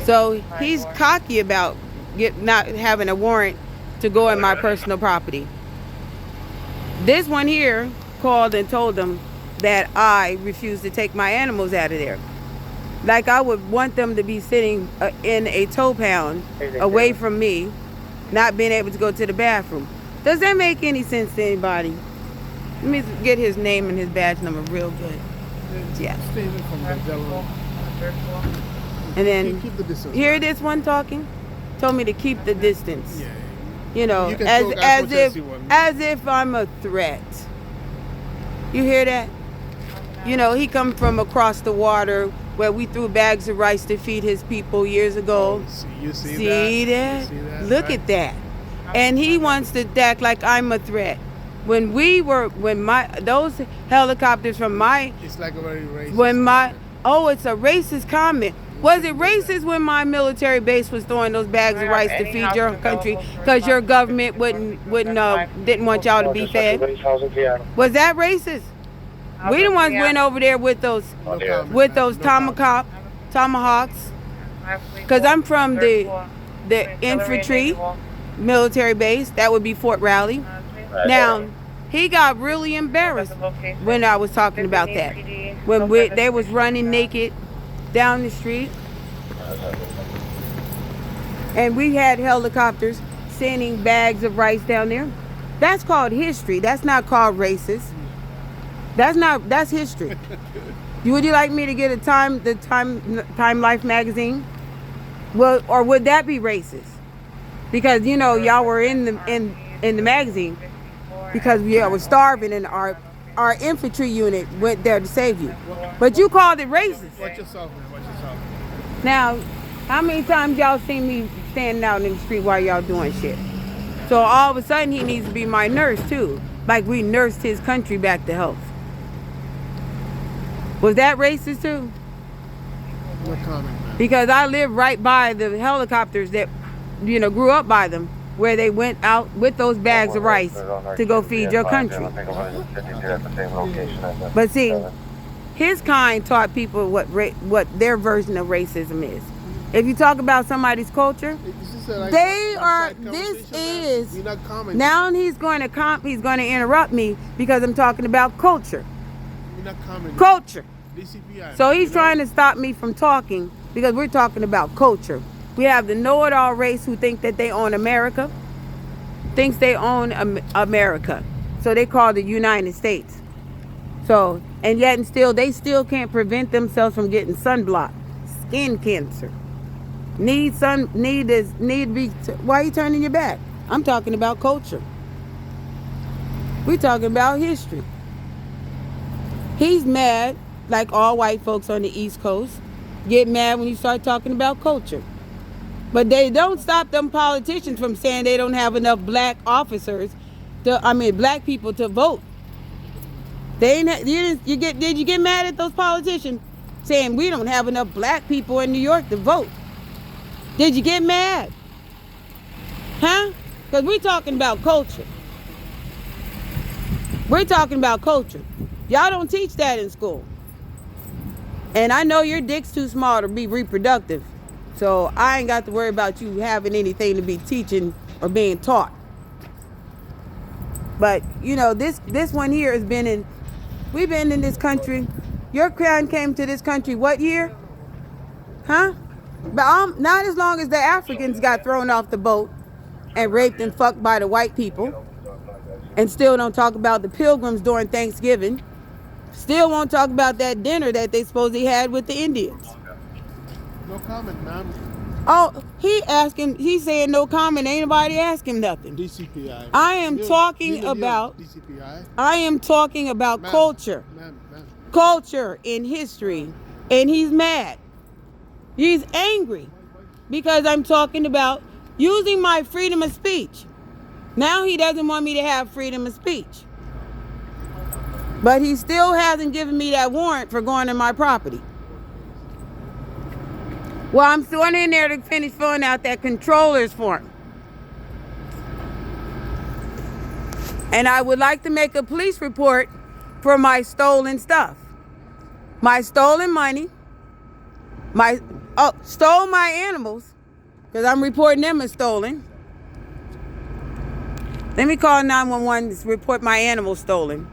So he's cocky about not having a warrant to go in my personal property. This one here called and told them that I refuse to take my animals out of there. Like I would want them to be sitting in a tow pound away from me, not being able to go to the bathroom. Does that make any sense to anybody? Let me get his name and his badge number real good. Yeah. And then keep the distance. Hear this one talking? Told me to keep the distance. Yeah. You know, You can as talk as much if you want. as if I'm a threat. You hear that? You know, he come from across the water where we threw bags of rice to feed his people years ago. You see See that? that? You see that? Look Right. at that. And he wants to act like I'm a threat. When those helicopters from my, It's like a very racist. it's a racist comment. Was it racist when my military base was throwing those bags of rice to feed your country because your government didn't want y'all to be fed? Was that racist? We the ones went over there with those tomahawks. Because I'm from the infantry military base. That would be Fort Raleigh. Now, he got really embarrassed when I was talking about that. When they was running naked down the street. And we had helicopters sending bags of rice down there. That's called history. That's not called racist. That's history. Would you like me to get Time Life magazine? Well, or would that be racist? Because y'all were in the magazine because we were starving and our infantry unit went there to save you. But you called it racist. Watch yourself, man. Watch yourself. Now, how many times y'all seen me standing out in the street while y'all doing shit? So all of a sudden he needs to be my nurse too. Like we nursed his country back to health. Was that racist too? No comment, man. Because I live right by the helicopters that, grew up by them, where they went out with those bags of rice to go feed your country. But see, his kind taught people what their version of racism is. If you talk about somebody's culture, now he's going to interrupt me because I'm talking about culture. Culture. So he's trying to stop me from talking because we're talking about culture. We have the know-it-all race who think that they own America, thinks they own America. So they call the United States. So, and yet and still, they still can't prevent themselves from getting sunblock, skin cancer. Why are you turning your back? I'm talking about culture. We're talking about history. He's mad, like all white folks on the East Coast, get mad when you start talking about culture. But they don't stop them politicians from saying they don't have enough black people to vote. Did you get mad at those politicians saying we don't have enough black people in New York to vote? Did you get mad? Huh? Because we're talking about culture. We're talking about culture. Y'all don't teach that in school. And I know your dick's too small to be reproductive. So I ain't got to worry about you having anything to be teaching or being taught. But, this one here we've been in this country. Your kind came to this country what year? Huh? But not as long as the Africans got thrown off the boat and raped and fucked by the white people. And still don't talk about the pilgrims during Thanksgiving. Still won't talk about that dinner that they supposedly had with the Indians. No comment, ma'am. Oh, he's saying no comment. Ain't nobody ask him nothing. DCPI. I am talking about culture. Ma'am. Culture in history. And he's mad. He's angry because I'm talking about using my freedom of speech. Now he doesn't want me to have freedom of speech. But he still hasn't given me that warrant for going in my property. Well, I'm still in there to finish filling out that controller's form. And I would like to make a police report for my stolen stuff. My stolen money, Oh, stole my animals. Because I'm reporting them as stolen. Let me call 911 to report my animals stolen.